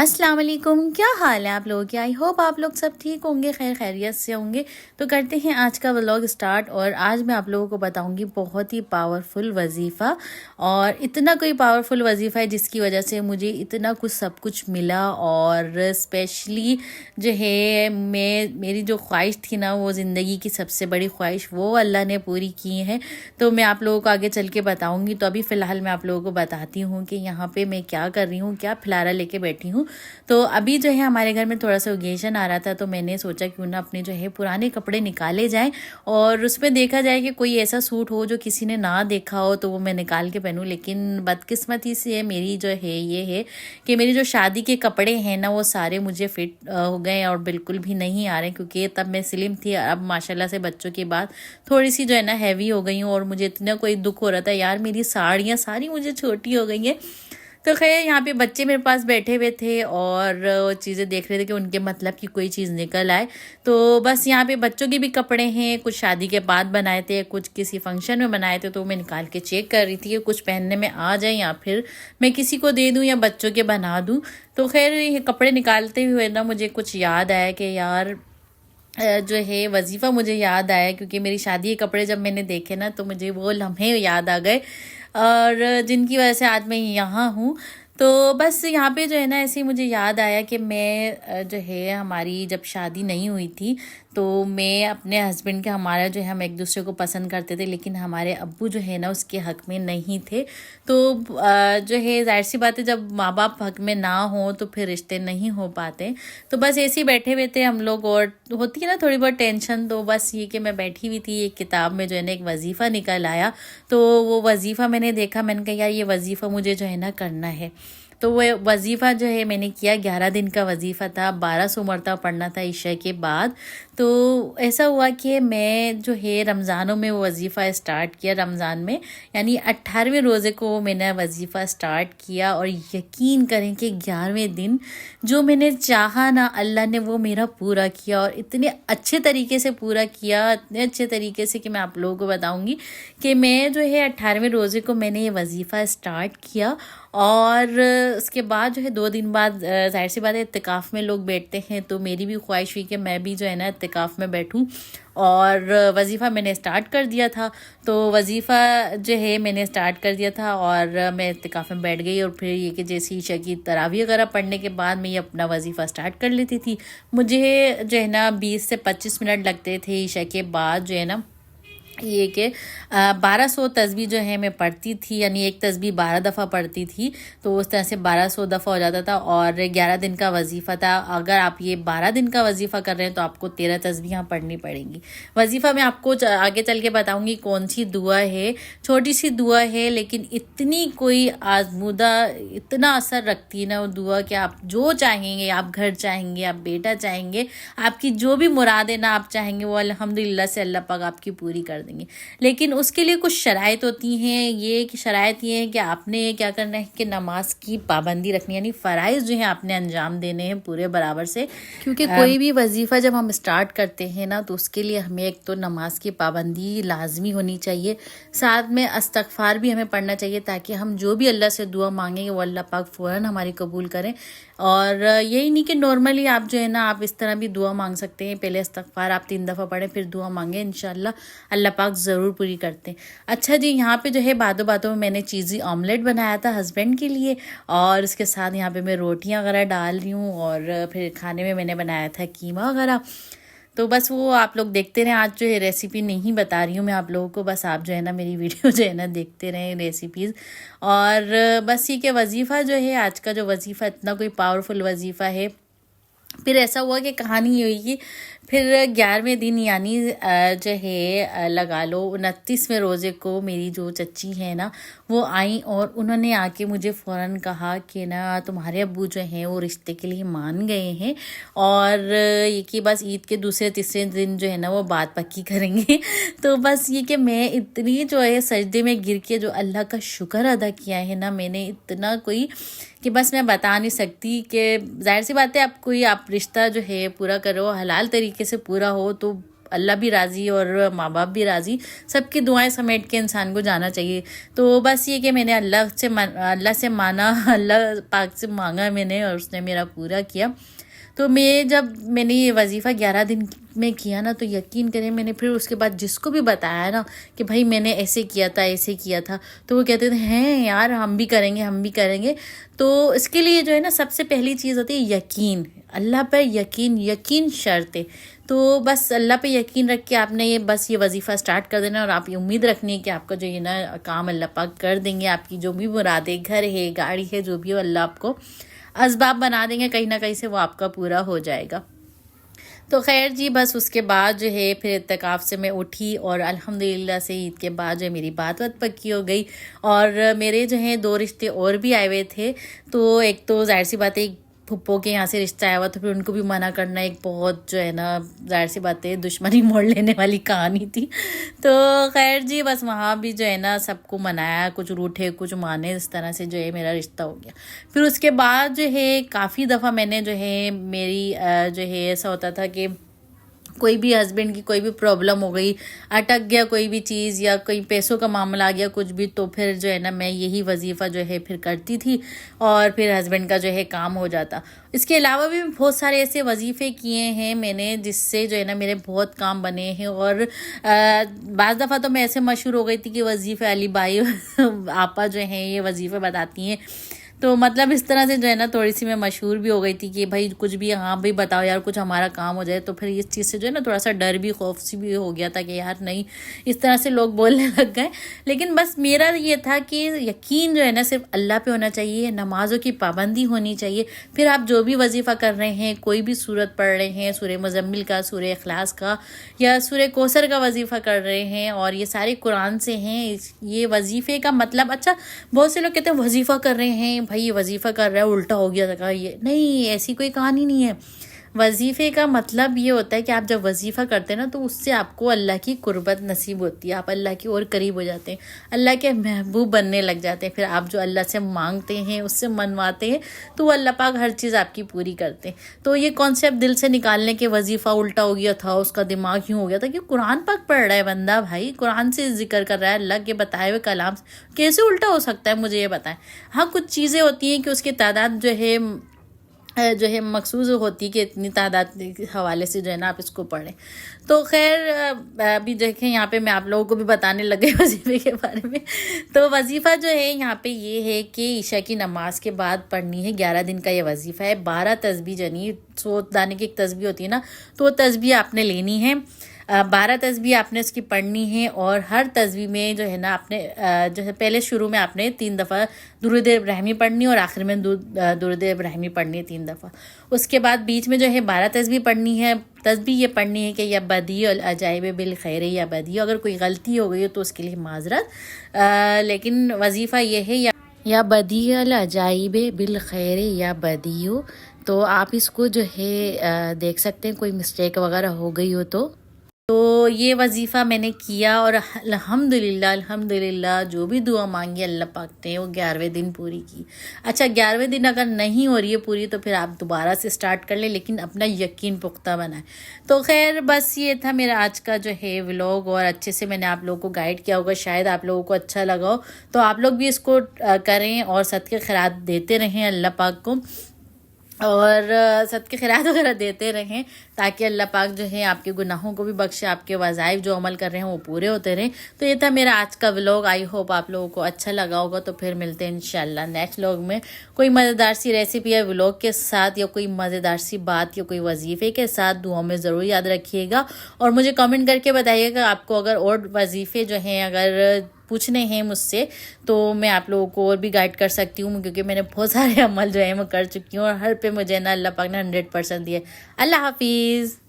अस्सलाम वालेकुम, क्या हाल है आप लोगों के। आई होप आप लोग सब ठीक होंगे, खैर खैरियत से होंगे। तो करते हैं आज का व्लॉग स्टार्ट। और आज मैं आप लोगों को बताऊंगी बहुत ही पावरफुल वजीफ़ा, और इतना कोई पावरफुल वजीफ़ा है जिसकी वजह से मुझे इतना कुछ सब कुछ मिला। और स्पेशली जो है मेरी जो ख्वाहिश थी ना, वो ज़िंदगी की सबसे बड़ी ख्वाहिश, वो अल्लाह ने पूरी की है। तो मैं आप लोगों को आगे चल के बताऊँगी। तो अभी फ़िलहाल मैं आप लोगों को बताती हूँ कि यहाँ पर मैं क्या कर रही हूँ, क्या फिलारा लेके बैठी हूँ। तो अभी जो है हमारे घर में थोड़ा सा ओकेजन आ रहा था, तो मैंने सोचा क्यों ना अपने जो है पुराने कपड़े निकाले जाएं और उसमें देखा जाए कि कोई ऐसा सूट हो जो किसी ने ना देखा हो, तो वो मैं निकाल के पहनूं। लेकिन बदकिस्मती से मेरी जो है ये है कि मेरी जो शादी के कपड़े हैं ना, वो सारे मुझे फिट हो गए और बिल्कुल भी नहीं आ रहे, क्योंकि तब मैं स्लिम थी। अब माशाल्लाह से बच्चों के बाद थोड़ी सी जो है ना हैवी हो गई हूँ, और मुझे इतना कोई दुख हो रहा था यार, मेरी साड़ियाँ सारी मुझे छोटी हो गई हैं। तो खैर यहाँ पे बच्चे मेरे पास बैठे हुए थे और चीज़ें देख रहे थे कि उनके मतलब की कोई चीज़ निकल आए। तो बस यहाँ पे बच्चों के भी कपड़े हैं, कुछ शादी के बाद बनाए थे, कुछ किसी फंक्शन में बनाए थे। तो मैं निकाल के चेक कर रही थी कि कुछ पहनने में आ जाए या फिर मैं किसी को दे दूँ या बच्चों के बना दूँ। तो खैर ये कपड़े निकालते हुए ना मुझे कुछ याद आया कि यार जो है वजीफ़ा मुझे याद आया, क्योंकि मेरी शादी के कपड़े जब मैंने देखे ना, तो मुझे वो लम्हे याद आ गए, और जिनकी वजह से आज मैं यहाँ हूँ। तो बस यहाँ पे जो है ना, ऐसे ही मुझे याद आया कि मैं जो है हमारी जब शादी नहीं हुई थी, तो मैं अपने हस्बैंड के, हमारा जो है हम एक दूसरे को पसंद करते थे, लेकिन हमारे अब्बू जो है ना उसके हक़ में नहीं थे। तो जो है जाहिर सी बात है, जब माँ बाप हक़ में ना हो तो फिर रिश्ते नहीं हो पाते। तो बस ऐसे ही बैठे हुए थे हम लोग, और होती है ना थोड़ी बहुत टेंशन। तो बस ये कि मैं बैठी हुई थी, एक किताब में जो है ना एक वजीफ़ा निकल आया। तो वो वजीफ़ा मैंने देखा, मैंने कहा यार ये वजीफ़ा मुझे जो है ना करना है। तो वो वजीफ़ा जो है मैंने किया, 11 दिन का वजीफ़ा था, 1200 मरतबा पढ़ना था ईशा के बाद। तो ऐसा हुआ कि मैं जो है रमज़ानों में वो वजीफ़ा स्टार्ट किया, रमज़ान में यानी 18वें रोज़े को मैंने वजीफ़ा स्टार्ट किया। और यकीन करें कि 11वें दिन जो मैंने चाहा ना, अल्लाह ने वो मेरा पूरा किया, और इतने अच्छे तरीके से पूरा किया, इतने अच्छे तरीके से कि मैं आप लोगों को बताऊंगी कि मैं जो है 18वें रोज़े को मैंने ये वजीफ़ा स्टार्ट किया। और उसके बाद जो है 2 दिन बाद जाहिर सी बात है इत्तिकाफ़ में लोग बैठते हैं, तो मेरी भी ख्वाहिश हुई कि मैं भी जो है ना इत्तिकाफ़ में बैठूं, और वजीफ़ा मैंने स्टार्ट कर दिया था। तो वजीफ़ा जो है मैंने स्टार्ट कर दिया था, और मैं इत्तिकाफ़ में बैठ गई। और फिर ये कि जैसे ईशा की तरावी वगैरह पढ़ने के बाद मैं ये अपना वजीफ़ा स्टार्ट कर लेती थी। मुझे जो है ना 20 से 25 मिनट लगते थे ईशा के बाद जो है ना, ये कि 1200 तस्बीह जो है मैं पढ़ती थी, यानी एक तस्बीह 12 दफ़ा पढ़ती थी। तो उस तरह से 1200 दफ़ा हो जाता था। और 11 दिन का वजीफ़ा था। अगर आप ये 12 दिन का वजीफ़ा कर रहे हैं तो आपको 13 तस्बीह पढ़नी पड़ेंगी। वजीफ़ा में आपको आगे चल के बताऊंगी कौन सी दुआ है, छोटी सी दुआ है, लेकिन इतनी कोई आजमूदा, इतना असर रखती है ना वो दुआ कि आप जो चाहेंगे, आप घर चाहेंगे, आप बेटा चाहेंगे, आपकी जो भी मुरादें ना आप चाहेंगे, वो अल्हम्दुलिल्लाह से अल्लाह पाक आपकी पूरी कर देंगे। लेकिन उसके लिए कुछ शराइत होती हैं। ये कि शराइत ये है कि आपने क्या करना है कि नमाज की पाबंदी रखनी है, यानी फ़राइज़ जो है आपने अंजाम देने हैं पूरे बराबर से। क्योंकि कोई भी वजीफ़ा जब हम स्टार्ट करते हैं ना, तो उसके लिए हमें एक तो नमाज की पाबंदी लाजमी होनी चाहिए, साथ में इस्तग़फ़ार भी हमें पढ़ना चाहिए, ताकि हम जो भी अल्लाह से दुआ मांगेंगे वो अल्लाह पाक फ़ौरन हमारी कबूल करें। और यही नहीं कि नॉर्मली आप जो है ना, आप इस तरह भी दुआ मांग सकते हैं। पहले इस्तग़फ़ार आप 3 दफ़ा पढ़ें, फिर दुआ मांगें, इंशाल्लाह अल्लाह पाक ज़रूर पूरी करते हैं। अच्छा जी, यहाँ पे जो है बातों बातों में मैंने चीज़ी ऑमलेट बनाया था हस्बैंड के लिए, और उसके साथ यहाँ पे मैं रोटियाँ वगैरह डाल रही हूँ, और फिर खाने में मैंने बनाया था कीमा वगैरह। तो बस वो आप लोग देखते रहें। आज जो है रेसिपी नहीं बता रही हूँ मैं आप लोगों को, बस आप जो है ना मेरी वीडियो जो है ना देखते रहें रेसिपीज़। और बस ये कि वजीफ़ा जो है, आज का जो वजीफ़ा इतना कोई पावरफुल वजीफ़ा है। फिर ऐसा हुआ कि कहानी ये हुई कि फिर 11वें दिन यानी जो है लगा लो 29वें रोज़े को मेरी जो चच्ची है ना, वो आई, और उन्होंने आके मुझे फ़ौरन कहा कि ना तुम्हारे अब्बू जो हैं वो रिश्ते के लिए मान गए हैं, और ये कि बस ईद के दूसरे तीसरे दिन जो है ना वो बात पक्की करेंगे। तो बस ये कि मैं इतनी जो है सजदे में गिर के जो अल्लाह का शुक्र अदा किया है ना मैंने, इतना कोई कि बस मैं बता नहीं सकती। कि जाहिर सी बात है, आप कोई आप रिश्ता जो है पूरा करो, हलाल तरीके से पूरा हो, तो अल्लाह भी राज़ी और माँ बाप भी राज़ी, सबकी दुआएं समेट के इंसान को जाना चाहिए। तो बस ये कि मैंने अल्लाह से माना, अल्लाह पाक से मांगा मैंने और उसने मेरा पूरा किया। तो मैंने ये वजीफ़ा 11 दिन में किया ना, तो यकीन करें मैंने फिर उसके बाद जिसको भी बताया ना कि भाई मैंने ऐसे किया था ऐसे किया था, तो वो कहते थे हैं यार हम भी करेंगे। तो इसके लिए जो है ना सबसे पहली चीज़ होती है यकीन, अल्लाह पर यकीन शर्त है। तो बस अल्लाह पे यकीन रख के आपने ये वजीफ़ा स्टार्ट कर देना और आप ये उम्मीद रखनी है कि आपका जो ये ना काम अल्लाह पाक कर देंगे। आपकी जो भी मुरादें, घर है, गाड़ी है, जो भी हो, अल्लाह आपको असबाब बना देंगे, कहीं ना कहीं से वो आपका पूरा हो जाएगा। तो खैर जी, बस उसके बाद जो है फिर इत्तिकाफ़ से मैं उठी और अल्हम्दुलिल्लाह से ईद के बाद जो है मेरी बात पक्की हो गई। और मेरे जो है 2 रिश्ते और भी आए हुए थे। तो एक तो ज़ाहिर सी बात है फुप्पो के यहाँ से रिश्ता आया हुआ, तो फिर उनको भी मना करना एक बहुत जो है ना ज़ाहिर सी बात है दुश्मनी मोड़ लेने वाली कहानी थी। तो खैर जी, बस वहाँ भी जो है ना सबको मनाया, कुछ रूठे कुछ माने, इस तरह से जो है मेरा रिश्ता हो गया। फिर उसके बाद जो है काफ़ी दफ़ा मैंने जो है मेरी जो है ऐसा होता था कि कोई भी हस्बैंड की कोई भी प्रॉब्लम हो गई, अटक गया कोई भी चीज़ या कोई पैसों का मामला आ गया कुछ भी, तो फिर जो है ना मैं यही वजीफ़ा जो है फिर करती थी और फिर हस्बैंड का जो है काम हो जाता। इसके अलावा भी बहुत सारे ऐसे वजीफ़े किए हैं मैंने जिससे जो है ना मेरे बहुत काम बने हैं। और बाज़ दफ़ा तो मैं ऐसे मशहूर हो गई थी कि वजीफ़े अली बाई आपा जो हैं ये वजीफ़े बताती हैं। तो मतलब इस तरह से जो है ना थोड़ी सी मैं मशहूर भी हो गई थी कि भाई कुछ भी, हाँ भाई बताओ यार कुछ हमारा काम हो जाए। तो फिर इस चीज़ से जो है ना थोड़ा सा डर भी, खौफ सी भी हो गया था कि यार नहीं, इस तरह से लोग बोलने लग गए। लेकिन बस मेरा ये था कि यकीन जो है ना सिर्फ अल्लाह पे होना चाहिए, नमाज़ों की पाबंदी होनी चाहिए। फिर आप जो भी वजीफ़ा कर रहे हैं, कोई भी सूरत पढ़ रहे हैं, सूरह मुज़म्मिल का, सूरह इखलास का या सूरह कौसर का वजीफ़ा कर रहे हैं, और ये सारे कुरान से हैं। ये वजीफ़े का मतलब, अच्छा बहुत से लोग कहते हैं वजीफ़ा कर रहे हैं, भाई ये वजीफ़ा कर रहा है उल्टा हो गया था, ये नहीं, ऐसी कोई कहानी नहीं है। वजीफ़े का मतलब ये होता है कि आप जब वजीफ़ा करते हैं ना तो उससे आपको अल्लाह की कुर्बत नसीब होती है, आप अल्लाह की और करीब हो जाते हैं, अल्लाह के महबूब बनने लग जाते हैं। फिर आप जो अल्लाह से मांगते हैं, उससे मनवाते हैं, तो वो अल्लाह पाक हर चीज़ आपकी पूरी करते हैं। तो ये कॉन्सेप्ट दिल से निकालने के वजीफ़ा उल्टा हो गया था, उसका दिमाग यूँ हो गया था कि कुरान पाक पढ़ रहा है बंदा, भाई कुरान से जिक्र कर रहा है, अल्लाह के बताए हुए कलाम से कैसे उल्टा हो सकता है, मुझे ये बताएं। हाँ, कुछ चीज़ें होती हैं कि उसकी तादाद जो है मखसूस होती है कि इतनी तादाद के हवाले से जो है ना आप इसको पढ़ें। तो खैर अभी देखें यहाँ पे मैं आप लोगों को भी बताने लग गई वजीफ़े के बारे में। तो वजीफ़ा जो है यहाँ पे ये है कि ईशा की नमाज के बाद पढ़नी है, 11 दिन का ये वजीफ़ा है। 12 तस्बीह, यानी 100 दाने की एक तस्बीह होती है ना, तो वो तस्बीह आपने लेनी है। 12 तस्बीह आपने उसकी पढ़नी है और हर तस्बीह में जो है ना आपने जो है पहले शुरू में आपने 3 दफ़ा दुरूद इब्राहिमी पढ़नी और आखिर में दुरूद इब्राहिमी पढ़नी है 3 दफ़ा। उसके बाद बीच में जो है 12 तस्बीह पढ़नी है। तस्बीह ये पढ़नी है कि या बदी अल अजाइब बिल खैर या बदी, अगर कोई गलती हो गई हो तो उसके लिए माजरत, लेकिन वजीफ़ा ये है या बदी अल अजाइब बिल खैर या बदी हो। तो आप इसको जो है देख सकते हैं कोई मिस्टेक वगैरह हो गई हो तो ये वजीफ़ा मैंने किया और अल्हम्दुलिल्लाह जो भी दुआ मांगी अल्लाह पाक ने वो 11वें दिन पूरी की। अच्छा, 11वें दिन अगर नहीं हो रही है पूरी तो फिर आप दोबारा से स्टार्ट कर लें, लेकिन अपना यकीन पुख्ता बनाएं। तो खैर बस ये था मेरा आज का जो है व्लॉग, और अच्छे से मैंने आप लोगों को गाइड किया होगा, शायद आप लोगों को अच्छा लगा हो। तो आप लोग भी इसको करें और सदके खैरात देते रहें अल्लाह पाक को, और सदके खैरात वगैरह देते रहें ताकि अल्लाह पाक जो है आपके गुनाहों को भी बख्शे, आपके वज़ाइफ जो अमल कर रहे हैं वो पूरे होते रहें। तो ये था मेरा आज का व्लॉग। आई होप आप लोगों को अच्छा लगा होगा। तो फिर मिलते हैं इंशाल्लाह नेक्स्ट व्लॉग में कोई मज़ेदार सी रेसिपी या व्लॉग के साथ, या कोई मज़ेदार सी बात या कोई वजीफ़े के साथ। दुआ में ज़रूर याद रखिएगा और मुझे कमेंट करके बताइएगा आपको अगर और वजीफ़े जो हैं अगर पूछने हैं मुझसे तो मैं आप लोगों को और भी गाइड कर सकती हूँ, क्योंकि मैंने बहुत सारे अमल जो है मैं कर चुकी हूँ और हर पे मुझे ना अल्लाह पाक ने 100% दिए। अल्लाह हाफिज़।